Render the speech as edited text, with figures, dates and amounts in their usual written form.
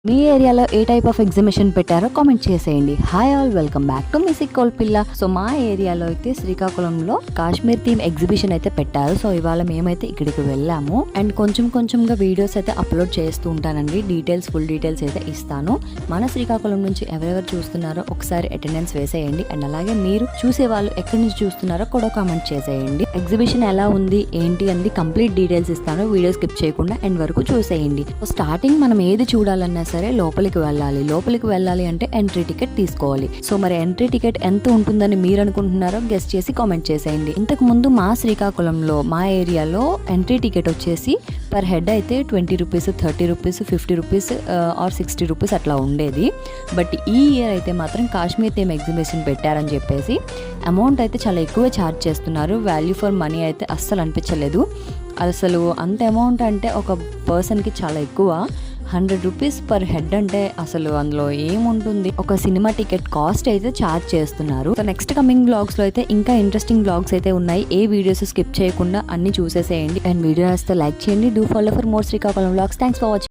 మీ ఏరియాలో ఏ type of exhibition పెట్టారో కామెంట్ చేసేయండి. Hi all, welcome back to మిసిక్ కోల్పిల్ల. సో మా ఏరియాలో అయితే శ్రీకాకుళంలో కాశ్మీర్ థీమ్ ఎగ్జిబిషన్ అయితే పెట్టారు. సో ఇవాళ మేమైతే ఇక్కడికి వెళ్ళాము అండ్ కొంచెంగా వీడియోస్ అయితే అప్లోడ్ చేస్తూ ఉంటానండి. ఫుల్ డీటెయిల్స్ అయితే ఇస్తాను. మన శ్రీకాకుళం నుంచి ఎవరెవరు చూస్తున్నారో ఒకసారి అటెండెన్స్ వేసేయండి అండ్ అలాగే మీరు చూసే వాళ్ళు ఎక్కడి నుంచి చూస్తున్నారో కూడా కామెంట్ చేసేయండి. ఎగ్జిబిషన్ ఎలా ఉంది ఏంటి అనేది కంప్లీట్ డీటెయిల్స్ ఇస్తాను. వీడియో స్కిప్ చేయకుండా ఎండ్ వరకు చూసేయండి. స్టార్టింగ్ మనం ఏది చూడాలన్నా సరే లోపలికి వెళ్ళాలి అంటే ఎంట్రీ టికెట్ తీసుకోవాలి. సో మరి ఎంట్రీ టికెట్ ఎంత ఉంటుందని మీరు అనుకుంటున్నారో గెస్ట్ చేసి కామెంట్ చేసేయండి. ఇంతకు ముందు మా శ్రీకాకుళంలో మా ఏరియాలో ఎంట్రీ టికెట్ వచ్చేసి పర్ హెడ్ అయితే 20 rupees, 30 rupees, 50 rupees or 60 rupees అట్లా ఉండేది. బట్ ఈ ఇయర్ అయితే మాత్రం కాశ్మీర్ థీమ్ ఎగ్జిబిషన్ పెట్టారని చెప్పేసి అమౌంట్ అయితే చాలా ఎక్కువ ఛార్జ్ చేస్తున్నారు. వాల్యూ ఫర్ మనీ అయితే అస్సలు అనిపించలేదు. అసలు అంత అమౌంట్ అంటే ఒక పర్సన్కి చాలా ఎక్కువ. 100 రూపీస్ పర్ హెడ్ అంటే అసలు అందులో ఏముంటుంది. ఒక సినిమా టికెట్ కాస్ట్ అయితే ఛార్జ్ చేస్తున్నారు. సో నెక్స్ట్ కమింగ్ బ్లాగ్స్ లో అయితే ఇంకా ఇంట్రెస్టింగ్ బ్లాగ్స్ అయితే ఉన్నాయి. ఏ వీడియోస్ స్కిప్ చేయకుండా అన్ని చూసేసేయండి అండ్ వీడియో వస్తే లైక్ చేయండి. Do follow for more Srikakulam blogs. Thanks for watching.